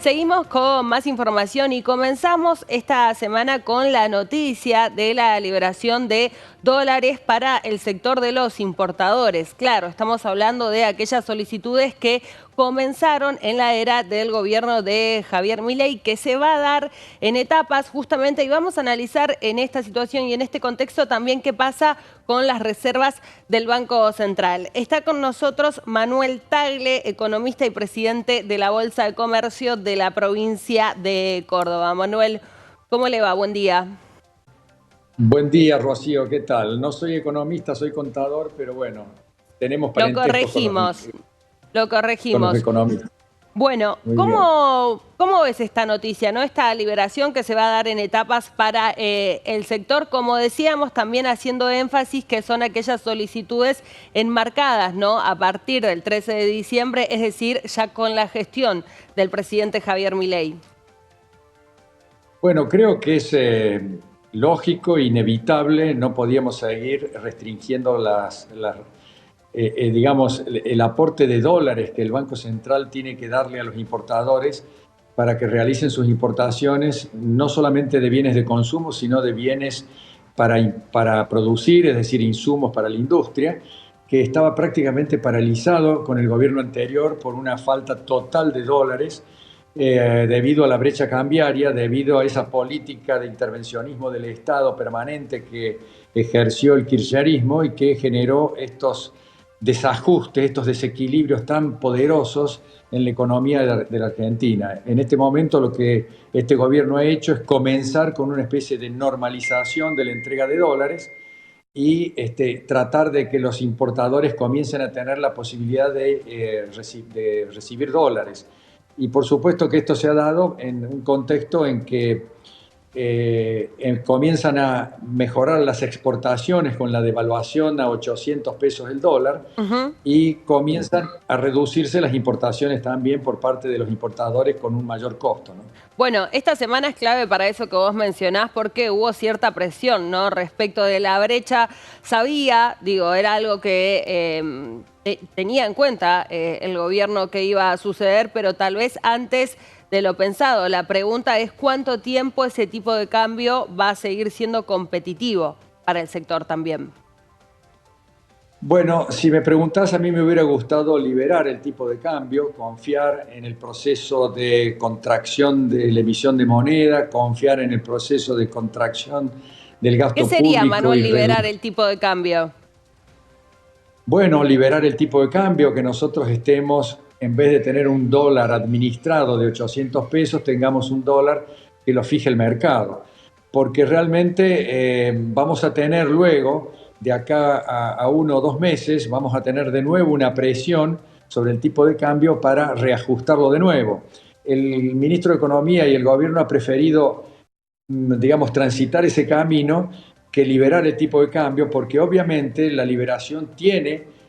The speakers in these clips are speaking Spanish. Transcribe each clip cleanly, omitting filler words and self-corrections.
Seguimos con más información y comenzamos esta semana con la noticia de la liberación de dólares para el sector de los importadores. Claro, estamos hablando de aquellas solicitudes que comenzaron en la era del gobierno de Javier Milei, que se va a dar en etapas justamente, y vamos a analizar en esta situación y en este contexto también qué pasa con las reservas del Banco Central. Está con nosotros Manuel Tagle, economista y presidente de la Bolsa de Comercio de la provincia de Córdoba. Manuel, ¿cómo le va? Buen día. Buen día, Rocío, ¿qué tal? No soy economista, soy contador, pero bueno, tenemos Lo parentesco corregimos, lo con los corregimos. economistas. Bueno, Muy bien. ¿cómo ves esta noticia, no? Esta liberación que se va a dar en etapas para el sector, como decíamos, también haciendo énfasis que son aquellas solicitudes enmarcadas, ¿no? A partir del 13 de diciembre, es decir, ya con la gestión del presidente Javier Milei. Bueno, creo que es lógico, inevitable, no podíamos seguir restringiendo digamos, el aporte de dólares que el Banco Central tiene que darle a los importadores para que realicen sus importaciones, no solamente de bienes de consumo, sino de bienes para producir, es decir, insumos para la industria, que estaba prácticamente paralizado con el gobierno anterior por una falta total de dólares debido a la brecha cambiaria, debido a esa política de intervencionismo del Estado permanente que ejerció el kirchnerismo y que generó estos desajustes, estos desequilibrios tan poderosos en la economía de la Argentina. En este momento lo que este gobierno ha hecho es comenzar con una especie de normalización de la entrega de dólares y tratar de que los importadores comiencen a tener la posibilidad de recibir dólares. Y por supuesto que esto se ha dado en un contexto en que comienzan a mejorar las exportaciones con la devaluación a 800 pesos el dólar y comienzan a reducirse las importaciones también por parte de los importadores con un mayor costo, ¿no? Bueno, esta semana es clave para eso que vos mencionás porque hubo cierta presión, ¿no? Respecto de la brecha. Sabía, digo, era algo que tenía en cuenta el gobierno que iba a suceder, pero tal vez antes de lo pensado. La pregunta es cuánto tiempo ese tipo de cambio va a seguir siendo competitivo para el sector también. Bueno, si me preguntás, a mí me hubiera gustado liberar el tipo de cambio, confiar en el proceso de contracción de la emisión de moneda, confiar en el proceso de contracción del ¿Qué gasto sería, público Manuel, y liberar reducir. el tipo de cambio? Bueno, liberar el tipo de cambio, que nosotros estemos, en vez de tener un dólar administrado de 800 pesos, tengamos un dólar que lo fije el mercado. Porque realmente vamos a tener luego, de acá a 1 o 2 meses, vamos a tener de nuevo una presión sobre el tipo de cambio para reajustarlo de nuevo. El ministro de Economía y el gobierno ha preferido, digamos, transitar ese camino que liberar el tipo de cambio, porque obviamente la liberación tiene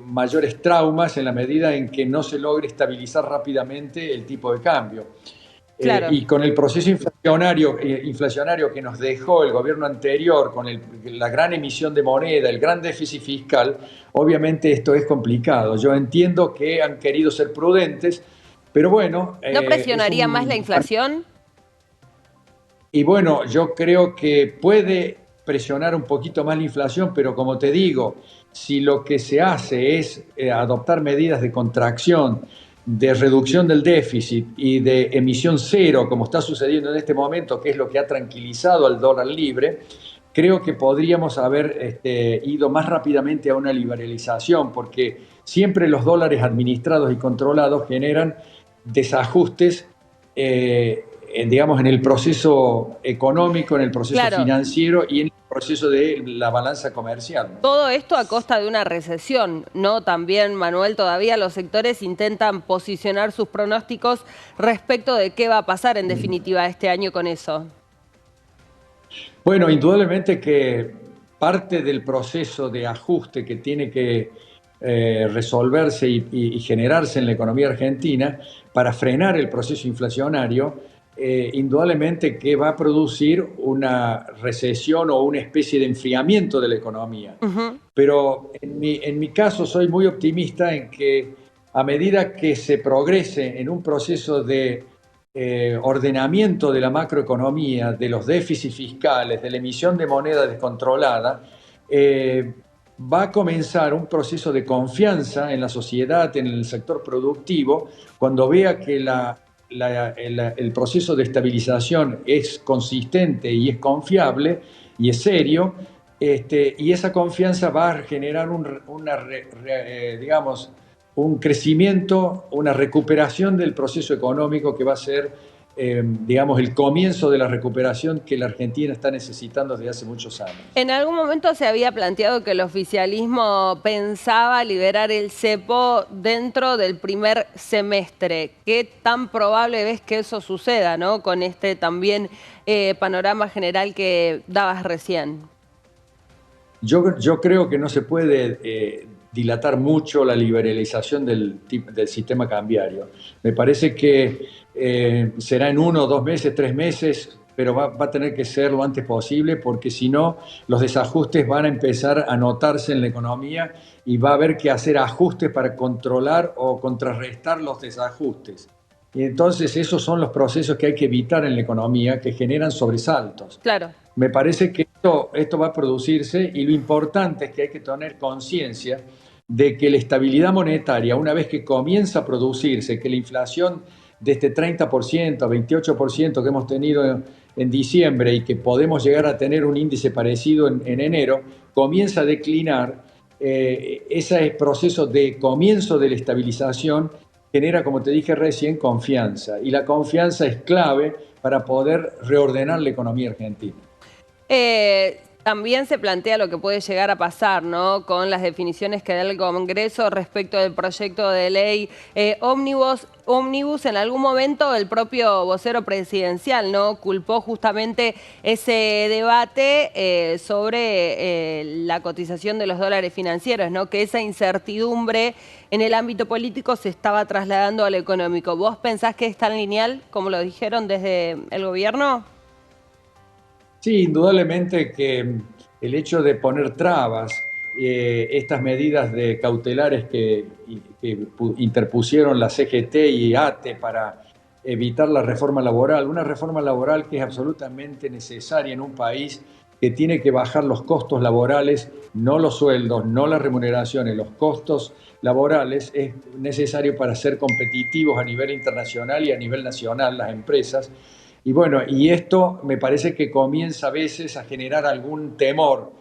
mayores traumas en la medida en que no se logre estabilizar rápidamente el tipo de cambio. Claro. Y con el proceso inflacionario que nos dejó el gobierno anterior, con la gran emisión de moneda, el gran déficit fiscal, obviamente esto es complicado. Yo entiendo que han querido ser prudentes, pero bueno, ¿No presionaría más la inflación? y bueno, yo creo que puede presionar un poquito más la inflación, pero como te digo, si lo que se hace es adoptar medidas de contracción, de reducción del déficit y de emisión cero, como está sucediendo en este momento, que es lo que ha tranquilizado al dólar libre, creo que podríamos haber ido más rápidamente a una liberalización, porque siempre los dólares administrados y controlados generan desajustes digamos, en el proceso económico, en el proceso Claro. financiero y en el proceso de la balanza comercial, ¿no? Todo esto a costa de una recesión, ¿no? También, Manuel, todavía los sectores intentan posicionar sus pronósticos respecto de qué va a pasar en definitiva este año con eso. Bueno, indudablemente que parte del proceso de ajuste que tiene que resolverse y generarse en la economía argentina para frenar el proceso inflacionario, indudablemente que va a producir una recesión o una especie de enfriamiento de la economía. Pero en mi caso soy muy optimista en que a medida que se progrese en un proceso de ordenamiento de la macroeconomía, de los déficits fiscales, de la emisión de moneda descontrolada, va a comenzar un proceso de confianza en la sociedad, en el sector productivo, cuando vea que el proceso de estabilización es consistente y es confiable y es serio, y esa confianza va a generar digamos, un crecimiento, una recuperación del proceso económico que va a ser, digamos, el comienzo de la recuperación que la Argentina está necesitando desde hace muchos años. En algún momento se había planteado que el oficialismo pensaba liberar el cepo dentro del primer semestre. ¿Qué tan probable ves que eso suceda, ¿no? Con este también panorama general que dabas recién. Yo creo que no se puede dilatar mucho la liberalización del sistema cambiario. Me parece que será en 1, 2 meses, 3 meses, pero va a tener que ser lo antes posible, porque si no, los desajustes van a empezar a notarse en la economía y va a haber que hacer ajustes para controlar o contrarrestar los desajustes. Y entonces esos son los procesos que hay que evitar en la economía, que generan sobresaltos. Claro. Me parece que esto va a producirse, y lo importante es que hay que tener conciencia de que la estabilidad monetaria, una vez que comienza a producirse, que la inflación de este 30%, 28% que hemos tenido en diciembre y que podemos llegar a tener un índice parecido en enero, comienza a declinar, ese proceso de comienzo de la estabilización genera, como te dije recién, confianza. Y la confianza es clave para poder reordenar la economía argentina. También se plantea lo que puede llegar a pasar, ¿no? Con las definiciones que da el Congreso respecto del proyecto de ley ómnibus. En algún momento el propio vocero presidencial, ¿no? Culpó justamente ese debate sobre la cotización de los dólares financieros, ¿no? Que esa incertidumbre en el ámbito político se estaba trasladando al económico. ¿Vos pensás que es tan lineal como lo dijeron desde el gobierno? Sí, indudablemente que el hecho de poner trabas, estas medidas de cautelares que interpusieron la CGT y ATE para evitar la reforma laboral, una reforma laboral que es absolutamente necesaria en un país que tiene que bajar los costos laborales, no los sueldos, no las remuneraciones, los costos laborales, es necesario para ser competitivos a nivel internacional y a nivel nacional las empresas. Y bueno, y esto me parece que comienza a veces a generar algún temor,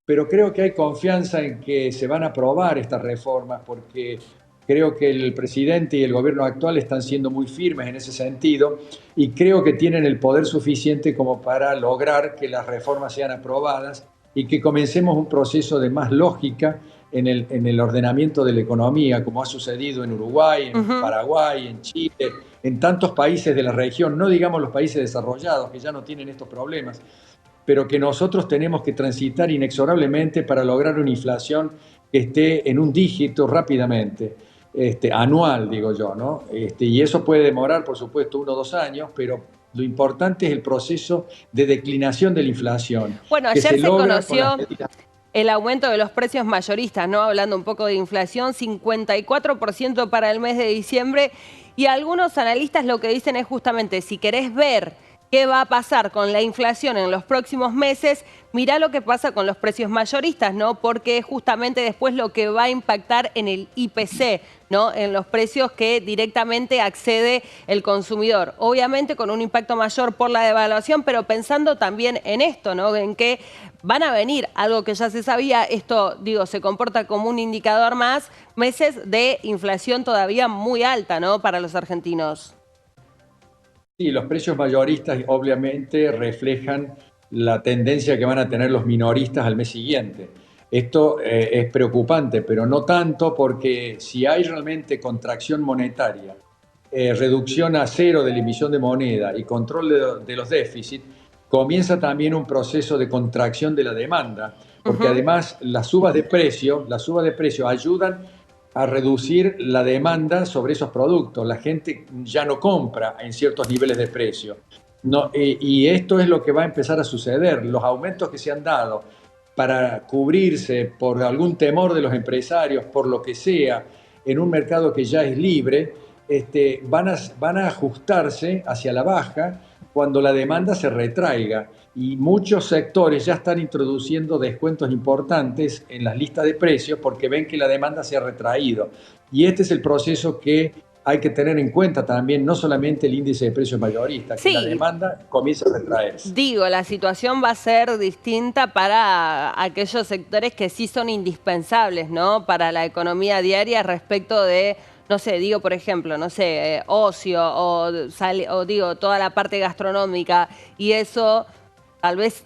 pero creo que hay confianza en que se van a aprobar estas reformas, porque creo que el presidente y el gobierno actual están siendo muy firmes en ese sentido, y creo que tienen el poder suficiente como para lograr que las reformas sean aprobadas y que comencemos un proceso de más lógica en el ordenamiento de la economía, como ha sucedido en Uruguay, en Paraguay, en Chile, en tantos países de la región, no digamos los países desarrollados que ya no tienen estos problemas, pero que nosotros tenemos que transitar inexorablemente para lograr una inflación que esté en un dígito rápidamente, anual, digo yo, ¿no? Y eso puede demorar, por supuesto, 1 o 2 años, pero lo importante es el proceso de declinación de la inflación. Bueno, que ayer se logra con las conoció medidas. el aumento de los precios mayoristas, ¿no? Hablando un poco de inflación, 54% para el mes de diciembre. Y algunos analistas lo que dicen es justamente, si querés ver qué va a pasar con la inflación en los próximos meses, mirá lo que pasa con los precios mayoristas, ¿no? Porque es justamente después lo que va a impactar en el IPC, ¿no? En los precios que directamente accede el consumidor. Obviamente con un impacto mayor por la devaluación, pero pensando también en esto, ¿no? En que van a venir, algo que ya se sabía, esto, digo, se comporta como un indicador más, meses de inflación todavía muy alta, ¿no? Para los argentinos. Sí, los precios mayoristas obviamente reflejan la tendencia que van a tener los minoristas al mes siguiente. Esto es preocupante, pero no tanto, porque si hay realmente contracción monetaria, reducción a cero de la emisión de moneda y control de los déficits, comienza también un proceso de contracción de la demanda, porque además las subas de precios ayudan a reducir la demanda sobre esos productos. La gente ya no compra en ciertos niveles de precio. No, y esto es lo que va a empezar a suceder. Los aumentos que se han dado para cubrirse por algún temor de los empresarios, por lo que sea, en un mercado que ya es libre, van a ajustarse hacia la baja cuando la demanda se retraiga. Y muchos sectores ya están introduciendo descuentos importantes en las listas de precios porque ven que la demanda se ha retraído. Y este es el proceso que hay que tener en cuenta también, no solamente el índice de precios mayorista, que la Sí, demanda comienza a retraerse. digo, la situación va a ser distinta para aquellos sectores que sí son indispensables, ¿no? Para la economía diaria respecto de, no sé, digo, por ejemplo, no sé, ocio o digo, toda la parte gastronómica y eso tal vez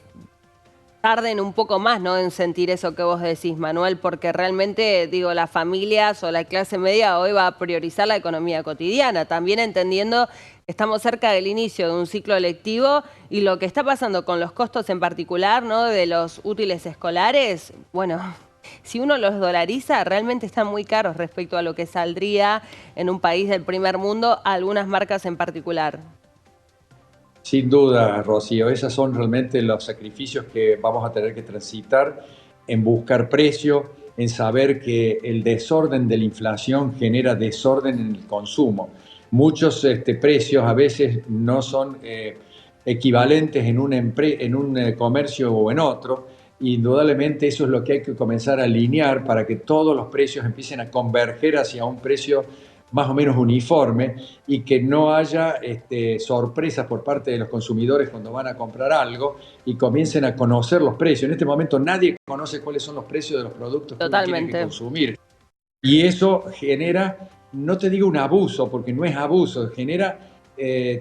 tarden un poco más, ¿no? En sentir eso que vos decís, Manuel, porque realmente, digo, las familias o la clase media hoy va a priorizar la economía cotidiana, también entendiendo que estamos cerca del inicio de un ciclo lectivo y lo que está pasando con los costos en particular, ¿no? De los útiles escolares, bueno, si uno los dolariza, realmente están muy caros respecto a lo que saldría en un país del primer mundo, algunas marcas en particular. Sin duda, Rocío, esos son realmente los sacrificios que vamos a tener que transitar en buscar precio, en saber que el desorden de la inflación genera desorden en el consumo. Muchos precios a veces no son equivalentes en un comercio o en otro. Indudablemente eso es lo que hay que comenzar a alinear para que todos los precios empiecen a converger hacia un precio más o menos uniforme y que no haya sorpresas por parte de los consumidores cuando van a comprar algo y comiencen a conocer los precios. En este momento nadie conoce cuáles son los precios de los productos que uno tiene que Totalmente. consumir. Y eso genera, no te digo un abuso, porque no es abuso, genera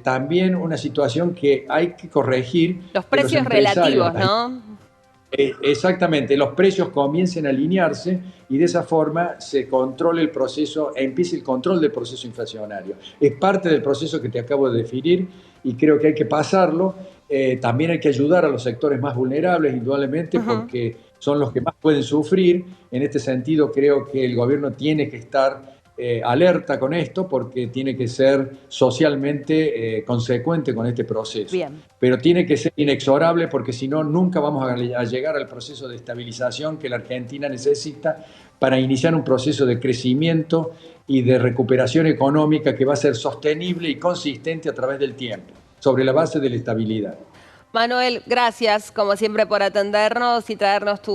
también una situación que hay que corregir, Los que los precios empresarios, relativos, ¿no? exactamente, los precios comiencen a alinearse y de esa forma se controle el proceso, empiece el control del proceso inflacionario. Es parte del proceso que te acabo de definir y creo que hay que pasarlo. También hay que ayudar a los sectores más vulnerables, indudablemente, Ujú. porque son los que más pueden sufrir. En este sentido, creo que el gobierno tiene que estar alerta con esto porque tiene que ser socialmente consecuente con este proceso. Bien. Pero tiene que ser inexorable porque si no, nunca vamos a llegar al proceso de estabilización que la Argentina necesita para iniciar un proceso de crecimiento y de recuperación económica que va a ser sostenible y consistente a través del tiempo, sobre la base de la estabilidad. Manuel, gracias como siempre por atendernos y traernos tu